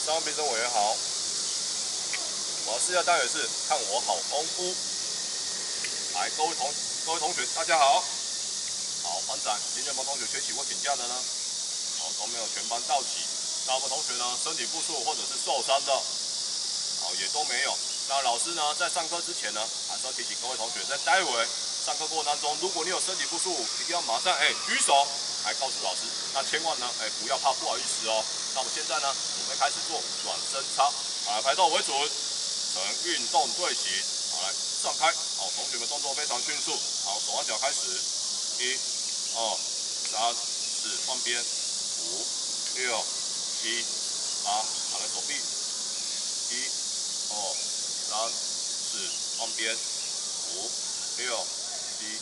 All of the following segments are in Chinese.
三位评审委员好，我的试教单元是看我好功夫。来，各位同学，大家好。好，班长，今天有没有同学缺席或请假的呢？好，都没有全班到齐。那有没有同学呢身体不舒服或者是受伤的？好，也都没有。那老师呢在上课之前呢，还是要提醒各位同学，在待会上课过程当中，如果你有身体不舒服，一定要马上举手来告诉老师。那千万呢不要怕不好意思哦。那我们现在呢准备开始做转身操，好，来排动为准，呈运动队形。好，来上开。好，同学们动作非常迅速。好，手腕脚开始，1、2、3、4，换边，5、6、7、8，好，来手臂，1、2、3、4，换边，5、6、7、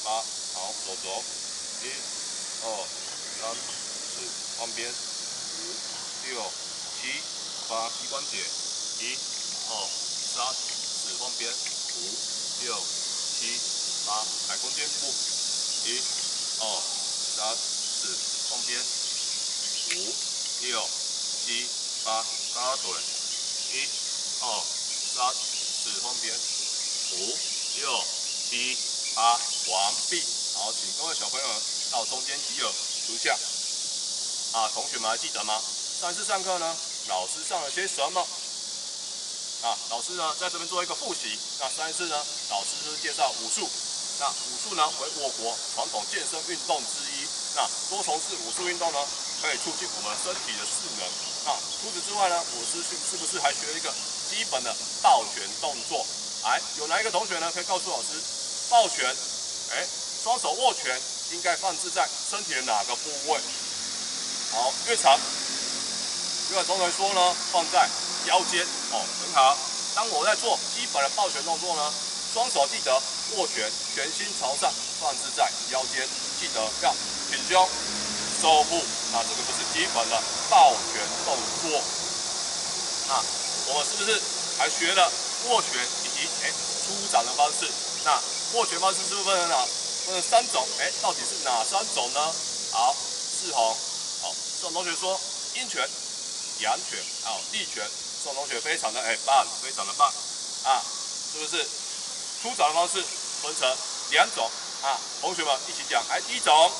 8，好，手肘，1、2、3、4，换边，5、6、7、8，膝关节，1、2、3、4，换边，5、6、7、8，海弓肩部，1、2、3、4，换边，5、6、7、8，大腿，1、2、3、4，换边，5、6、7、8，完毕。好，请各位小朋友到中间集合，读一下。同学们还记得吗？上一次上课呢，老师上了些什么？老师呢在这边做一个复习。那上一次呢，老师是介绍武术。那武术呢为我国传统健身运动之一。那多从事武术运动呢，可以促进我们身体的势能。除此之外呢，我是不是还学了一个基本的抱拳动作？有哪一个同学呢可以告诉老师，抱拳，双手握拳应该放置在身体的哪个部位？好，越长。有同学说呢，放在腰间。很好。当我在做基本的抱拳动作呢，双手记得握拳，拳心朝上，放置在腰间，记得要挺胸收腹。那这个就是基本的抱拳动作。我们是不是还学了握拳以及出掌的方式？那握拳方式是不是分成3种？到底是哪3种呢？好，世宏，好，世宏同学说阴拳、阳拳、力拳。世宏同学非常的棒，非常的棒是不是？出掌的方式分成2种同学们一起讲。第一种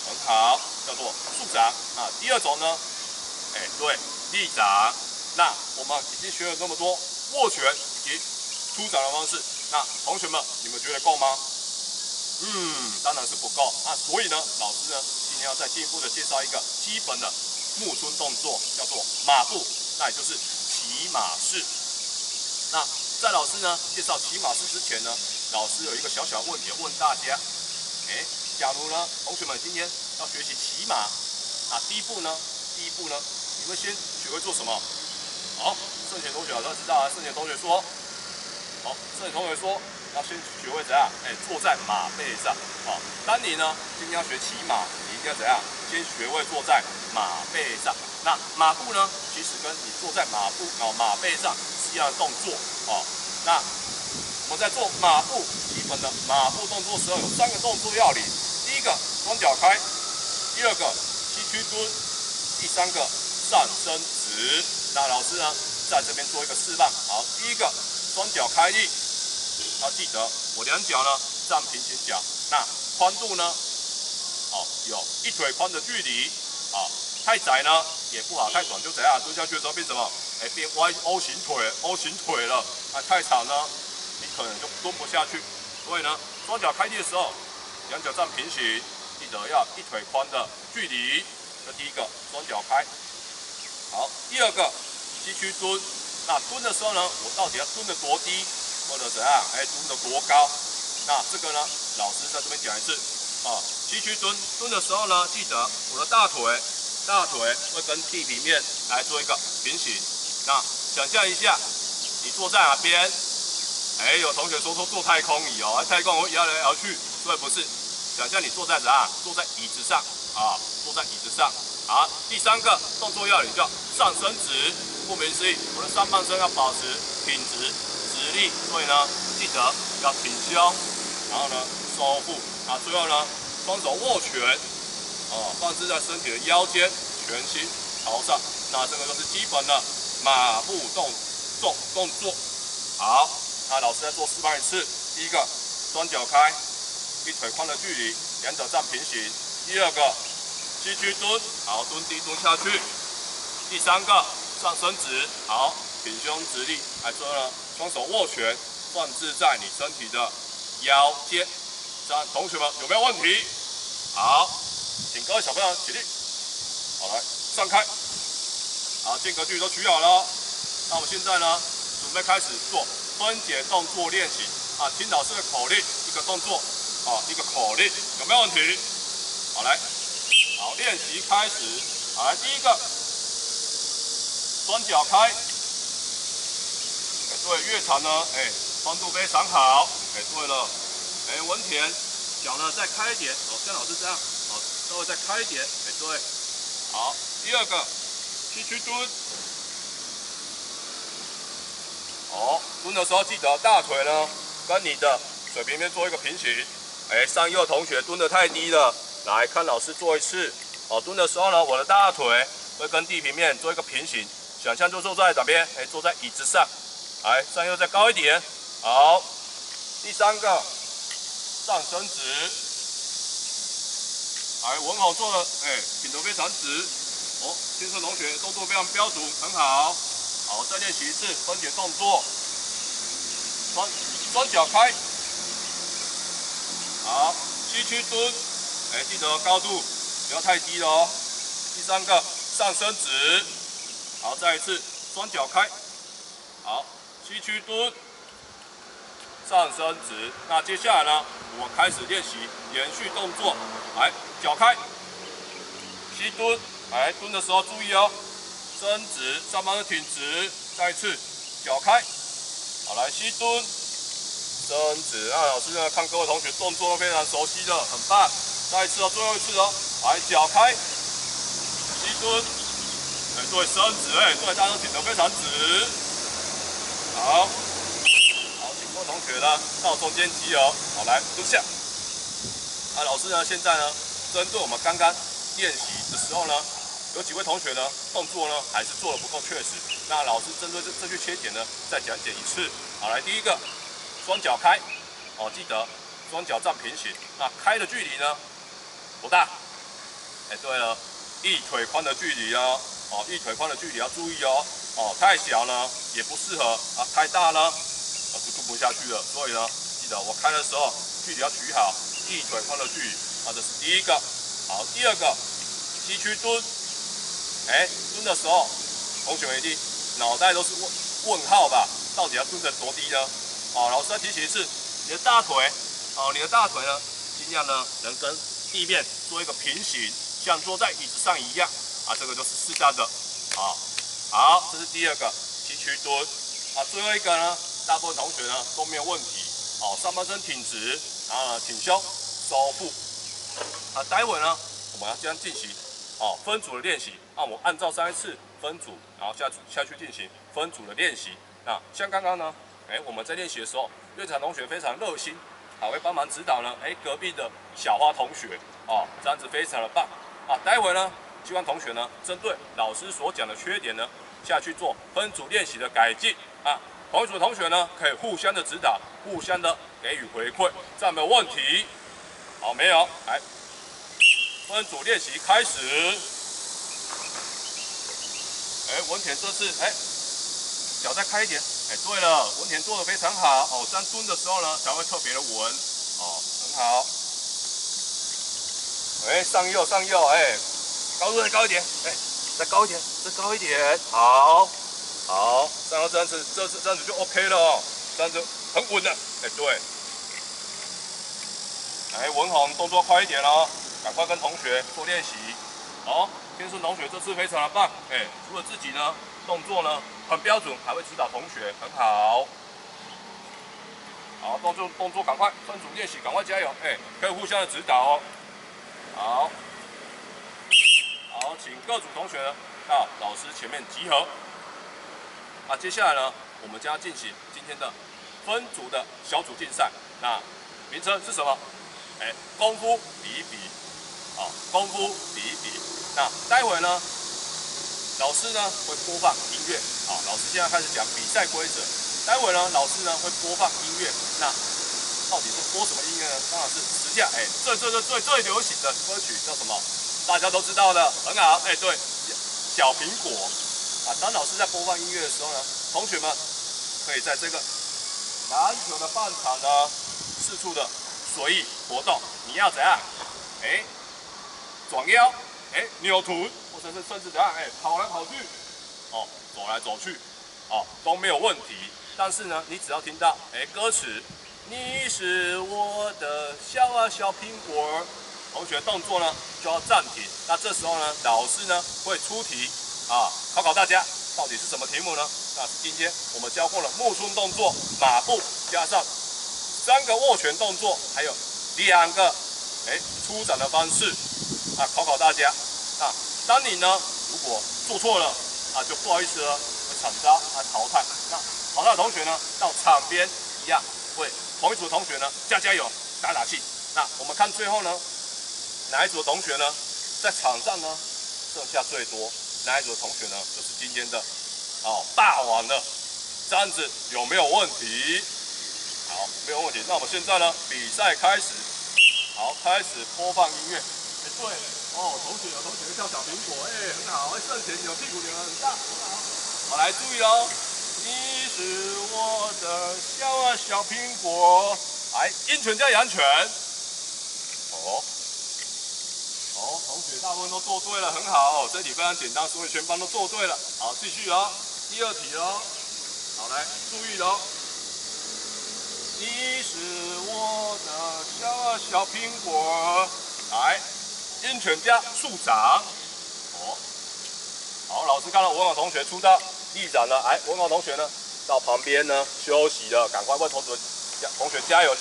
很好，叫做束掌第二种呢，对，立掌。那我们已经学了那么多握拳以及出掌的方式，那同学们你们觉得够吗？当然是不够所以呢，老师呢今天要再进一步的介绍一个基本的木村动作，叫做马步，那也就是骑马式。那在老师呢介绍骑马式之前呢，老师有一个小小问题问大家，假如呢同学们今天要学习骑马，第一步呢，你们先学会做什么？好，盛贤同学好像知道盛贤同学说，要先学会怎样？坐在马背上。当你呢今天要学骑马，你一定要怎样？先学会坐在马背上。那马步呢，其实跟你坐在马背上是一样的动作。那我们在做马步基本的马步动作时候，有3个动作要领。第一个双脚开，第二个膝屈蹲，第3个上身直。那老师呢在这边做一个示范。好，第一个双脚开立，要记得我2脚呢站平行脚，那宽度呢有1腿宽的距离。太窄呢也不好，太短就怎样？蹲下去的时候变什么？变 O 型腿了。太长呢，你可能就蹲不下去。所以呢，双脚开立的时候，2脚站平行，记得要1腿宽的距离。这第一个双脚开。好，第二个膝屈蹲。那蹲的时候呢，我到底要蹲得多低，或者怎样？蹲得多高？那这个呢，老师在这边讲一次。膝屈蹲的时候呢，记得我的大腿会跟地平面来做一个平行。那想象一下，你坐在哪边？有同学说坐太空椅太空会摇来摇去，所以不是。想象你坐在坐在椅子上坐在椅子上。好，第3个动作要领叫上身直。顾名思义，我的上半身要保持挺直直立，所以呢，记得要挺胸，然后呢收腹。最后呢，双手握拳，放置在身体的腰间，拳心朝上。那这个就是基本的马步动作。好，那老师再做示范一次。第一个，双脚开，一腿宽的距离，两者站平行。第二个，膝屈蹲，好，蹲低蹲下去。第三个，上身直，好，挺胸直立。来，最后呢，双手握拳，放置在你身体的腰间。这样，同学们有没有问题？好，请各位小朋友起立。好，来上开。好，间隔距离都取好了。那我们现在呢，准备开始做分解动作练习。啊，听老师的口令，一个动作，啊，一个口令，有没有问题？好，来，好，练习开始。好，来，第一个，双脚开。对，越长呢，宽度非常好。对了，文田，脚呢再开一点，哦，像老师这样，哦，稍微再开一点，对。好，第二个，膝屈蹲。好，蹲的时候记得大腿呢跟你的水平面做一个平行。上右同学蹲得太低了，来看老师做一次。哦，蹲的时候呢，我的大腿会跟地平面做一个平行，想象就坐在哪边？坐在椅子上。来，上右再高一点。好，第三个，上身直。来，文宏做的，挺得非常直。哦，天生同学动作非常标准，很好。好，再练习一次分解动作。双脚开。好，膝屈蹲。记得高度不要太低了哦。第三个，上身直。好，再一次，双脚开。好，膝屈蹲，上身直。那接下来呢，我们开始练习连续动作。来，脚开，膝蹲。来，蹲的时候注意哦，伸直，上半身挺直。再一次，脚开。好，来膝蹲，伸直。那老师呢，看各位同学动作都非常熟悉的，很棒。再一次哦，最后一次哦。来，脚开，膝蹲。对，伸直。对，大家都挺得非常直。好，请各位同学呢到中间集合。好，来蹲下。老师呢，现在呢，针对我们刚刚练习的时候呢，有几位同学呢，动作呢还是做得不够确实。那老师针对这句缺点呢，再讲解一次。好，来，第一个，双脚开。哦，记得双脚站平行。那开的距离呢，不大。对了，一腿宽的距离哦。哦，一腿宽的距离要注意哦。哦，太小呢也不适合啊，太大呢，就蹲不下去了。所以呢，记得我开的时候距离要取好，一腿宽的距离。啊，这是第一个。好，第二个，膝屈蹲。蹲的时候，同学们一定脑袋都是问号吧？到底要蹲得多低呢？哦，老师再提醒一次，你的大腿，你的大腿呢，尽量呢能跟地面做一个平行，像坐在椅子上一样。啊，这个就是适当的。好，这是第二个膝屈蹲。最后一个呢，大部分同学呢都没有问题。上半身挺直，然后呢挺胸，收腹。待会呢我们要这样进行分组的练习。我们按照上一次分组，然后下去进行分组的练习。那像刚刚呢，我们在练习的时候，院长同学非常热心，会帮忙指导呢，隔壁的小花同学，这样子非常的棒。待会呢，希望同学呢，针对老师所讲的缺点呢，下去做分组练习的改进。同一组的同学呢，可以互相的指导，互相的给予回馈，这样没有问题。好，没有，来，分组练习开始。文田这次，脚再开一点。对了，文田做的非常好。这样蹲的时候呢，才会特别的稳。很好。上右，高度再高一点。再高一点，再高一点。好，上右这样子就 OK 了哦，这样子很稳的。对。文宏动作快一点哦，赶快跟同学做练习。好，天顺同学这次非常的棒。除了自己呢动作呢很标准，还会指导同学，很好。好，动作赶快分组练习，赶快加油。可以互相的指导哦。好，请各组同学呢到老师前面集合。接下来呢，我们将要进行今天的分组的小组竞赛。那名称是什么？功夫比一比。功夫比一比。那待会呢，老师呢会播放音乐。好，老师现在开始讲比赛规则。待会呢，老师呢会播放音乐。那到底是播什么音乐呢？当然是时下最流行的歌曲叫什么？大家都知道的，很好。对，小苹果。啊，当老师在播放音乐的时候呢，同学们可以在这个篮球的半场呢四处的随意活动。你要怎样？转腰，扭臀，或者是甚至怎样？跑来跑去，哦，走来走去，哦，都没有问题。但是呢，你只要听到歌词，你是我的小苹果，同学动作呢就要暂停。那这时候呢，老师呢会出题啊，考大家到底是什么题目呢？那是今天我们教过了木村动作、马步，加上3个握拳动作，还有2个出掌的方式啊，考大家。啊，当你呢如果做错了啊，就不好意思了，会惨遭淘汰。那淘汰的同学呢，到场边一样为同一组的同学呢加油打气。那我们看最后呢，哪一组的同学呢在场上呢剩下最多，哪一组的同学呢就是今天的霸王了。这样子有没有问题？好，没有问题。那我们现在呢比赛开始，好，开始播放音乐。对，同学有同学叫小苹果，很好。剩前有屁股脸很大，很好。好，来注意喽，你是我的小苹果。来，阴拳加阳拳。同学大部分都做对了，很好。这题非常简单，所以全班都做对了。好，继续哦，第2题哦。好，来注意喽，你是我的小苹果。来。阴拳加竖掌，好，老师看到文豪同学出到立掌了，文豪同学呢到旁边呢休息了，赶快为同学加油！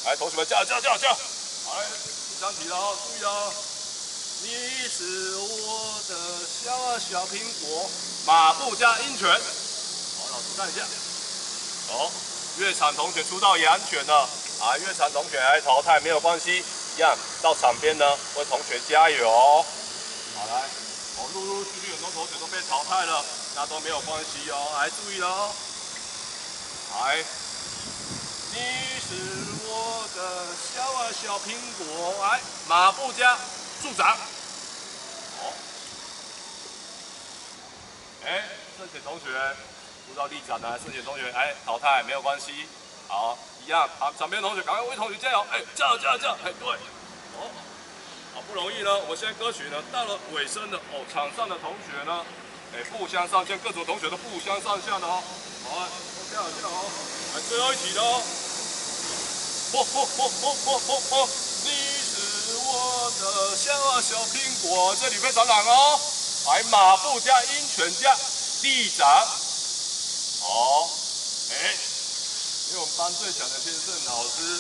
来，同学们加油！好，来第3题了，注意哦，你是我的小苹果，马步加阴拳。好，老师看一下，乐场同学出到阳拳了，乐场同学淘汰没有关系。一样到场边呢，为同学加油。好，来，陆陆续续很多同学都被淘汰了，那都没有关系哦。来，注意喽。来，你是我的小苹果。来，马步加助掌。剩前同学出到立掌的，剩前同学淘汰没有关系。好。一样，场边同学赶快为同学加油！加油！对，好不容易呢，我们现在歌曲呢到了尾声了场上的同学呢，互相上线，各组同学都互相上下的哦。好，加油！来最后一题喽！你是我的小苹果，这里非常难哦。来，马步加阴拳加立掌。因为我们班最强的天胜老师，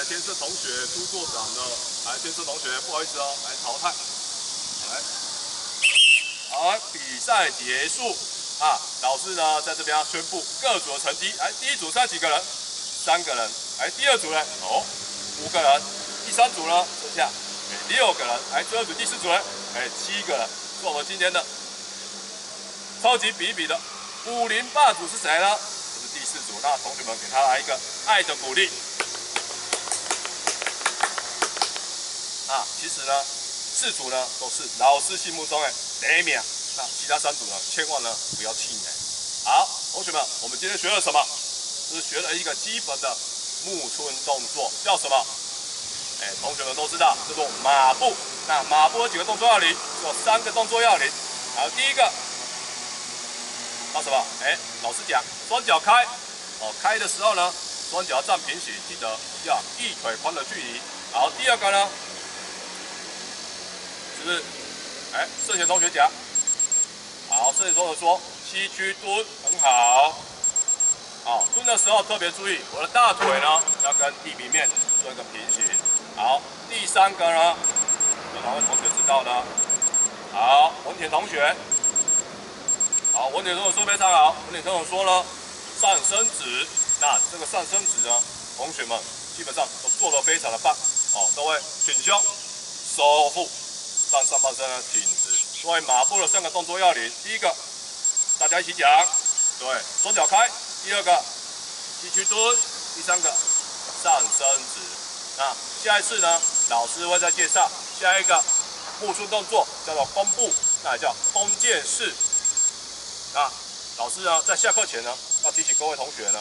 天胜同学出错掌了，天胜同学不好意思哦，淘汰。好，比赛结束啊！老师呢在这边要宣布各组的成绩。第1组剩几个人？3个人。第2组呢？5个人。第3组呢剩下6个人。最后组第4组呢？7个人。是我们今天的超级比一比的武林霸主是谁呢？第4组，那同学们给他来一个爱的鼓励。其实呢，4组呢都是老师心目中的第1名。那其他3组呢，千万呢不要气馁。好，同学们，我们今天学了什么？就是学了一个基本的木村动作，叫什么？同学们都知道，叫做马步。那马步有几个动作要领？有3个动作要领。好，第一个。叫什么？老师讲，双脚开，开的时候呢，双脚要站平行，记得要1腿宽的距离。好，第2个呢，就是剩前同学讲，好，剩前同学说西区蹲，很好。好，蹲的时候特别注意，我的大腿呢要跟地平面做一个平行。好，第3个呢，有哪位同学知道呢？好，文田同学。好，文田同学说非常好。文田同学说呢，上身直，那这个上身直呢，同学们基本上都做得非常的棒。各位挺胸，收腹，让上半身呢挺直。所以马步的3个动作要领，第一个大家一起讲，对，双脚开；第二个继续蹲；第3个上伸直。那下一次呢，老师会再介绍下一个步数动作，叫做弓步，那也叫弓箭式。那老师呢，在下课前呢，要提醒各位同学呢。